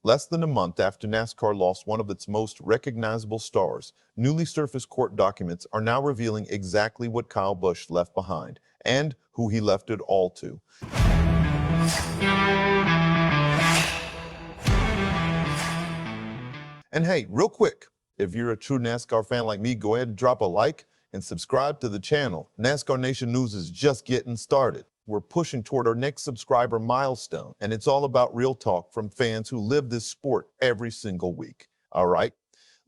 Less than a month after NASCAR lost one of its most recognizable stars, newly surfaced court documents are now revealing exactly what Kyle Busch left behind and who he left it all to. And hey, real quick, if you're a true NASCAR fan like me, go ahead and drop a like and subscribe to the channel. NASCAR Nation News is just getting started. We're pushing toward our next subscriber milestone, and it's all about real talk from fans who live this sport every single week. All right,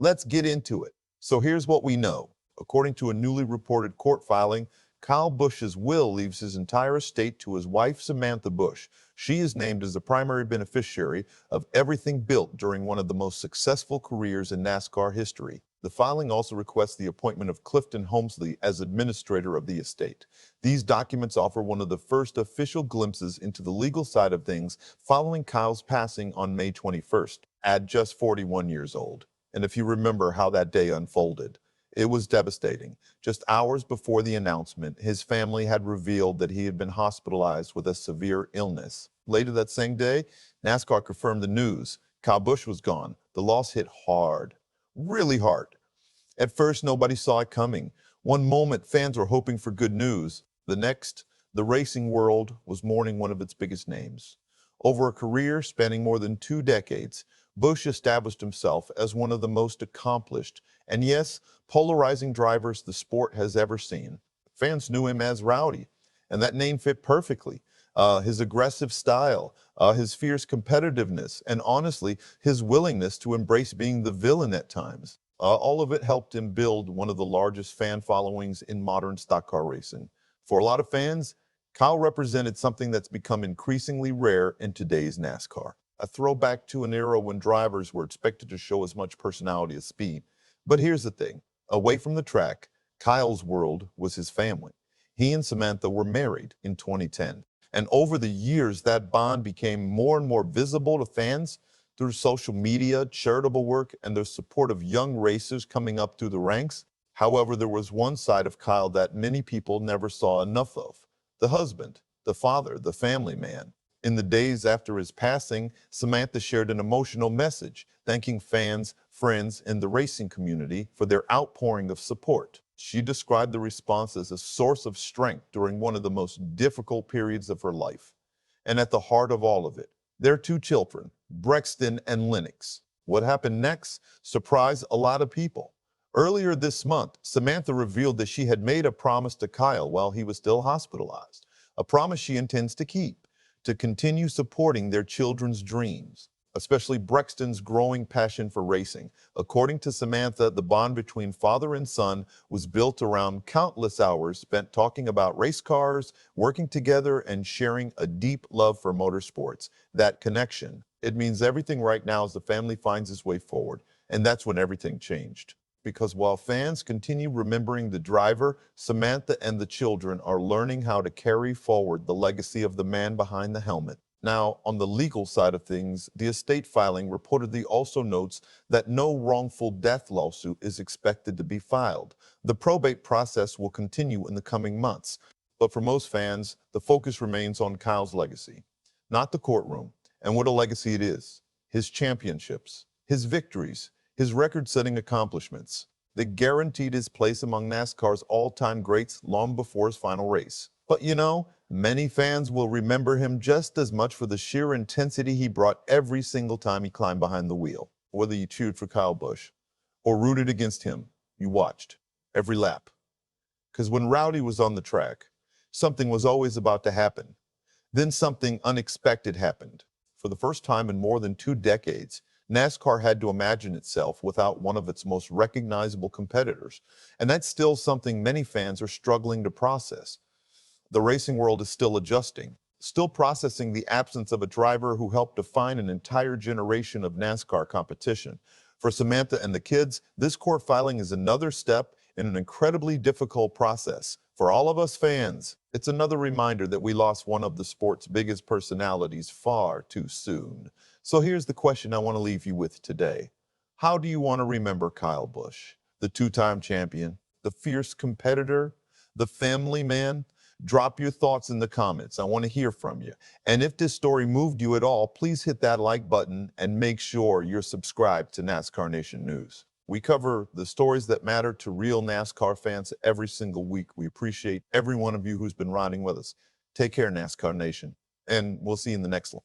let's get into it. So here's what we know. According to a newly reported court filing, Kyle Busch's will leaves his entire estate to his wife, Samantha Busch. She is named as the primary beneficiary of everything built during one of the most successful careers in NASCAR history. The filing also requests the appointment of Clifton Homesley as administrator of the estate. These documents offer one of the first official glimpses into the legal side of things following Kyle's passing on May 21st, at just 41 years old. And if you remember how that day unfolded, it was devastating. Just hours before the announcement, his family had revealed that he had been hospitalized with a severe illness. Later that same day, NASCAR confirmed the news. Kyle Busch was gone. The loss hit hard, really hard. At first, nobody saw it coming. One moment, fans were hoping for good news. The next, the racing world was mourning one of its biggest names. Over a career spanning more than 2 decades, Busch established himself as one of the most accomplished and, yes, polarizing drivers the sport has ever seen. Fans knew him as Rowdy, and that name fit perfectly. His aggressive style, his fierce competitiveness, and honestly, his willingness to embrace being the villain at times. All of it helped him build one of the largest fan followings in modern stock car racing. For a lot of fans, Kyle represented something that's become increasingly rare in today's NASCAR. A throwback to an era when drivers were expected to show as much personality as speed. But here's the thing. Away from the track, Kyle's world was his family. He and Samantha were married in 2010. And over the years, that bond became more and more visible to fans through social media, charitable work, and the support of young racers coming up through the ranks. However, there was one side of Kyle that many people never saw enough of. The husband, the father, the family man. In the days after his passing, Samantha shared an emotional message, thanking fans, friends, and the racing community for their outpouring of support. She described the response as a source of strength during one of the most difficult periods of her life. And at the heart of all of it, their 2 children, Brexton and Lennox. What happened next surprised a lot of people. Earlier this month, Samantha revealed that she had made a promise to Kyle while he was still hospitalized, a promise she intends to keep, to continue supporting their children's dreams, especially Brexton's growing passion for racing. According to Samantha, the bond between father and son was built around countless hours spent talking about race cars, working together, and sharing a deep love for motorsports. That connection, it means everything right now as the family finds its way forward. And that's when everything changed. Because while fans continue remembering the driver, Samantha and the children are learning how to carry forward the legacy of the man behind the helmet. Now, on the legal side of things, the estate filing reportedly also notes that no wrongful death lawsuit is expected to be filed. The probate process will continue in the coming months. But for most fans, the focus remains on Kyle's legacy, not the courtroom. And what a legacy it is. His championships, his victories, his record-setting accomplishments that guaranteed his place among NASCAR's all-time greats long before his final race. But you know, many fans will remember him just as much for the sheer intensity he brought every single time he climbed behind the wheel. Whether you cheered for Kyle Busch or rooted against him, you watched every lap. Because when Rowdy was on the track, something was always about to happen. Then something unexpected happened. For the first time in more than 2 decades, NASCAR had to imagine itself without one of its most recognizable competitors, and that's still something many fans are struggling to process. The racing world is still adjusting, still processing the absence of a driver who helped define an entire generation of NASCAR competition. For Samantha and the kids, this court filing is another step in an incredibly difficult process. For all of us fans, it's another reminder that we lost one of the sport's biggest personalities far too soon. So here's the question I want to leave you with today. How do you want to remember Kyle Busch, the 2-time champion, the fierce competitor, the family man? Drop your thoughts in the comments. I want to hear from you. And if this story moved you at all, please hit that like button and make sure you're subscribed to NASCAR Nation News. We cover the stories that matter to real NASCAR fans every single week. We appreciate every one of you who's been riding with us. Take care, NASCAR Nation, and we'll see you in the next one.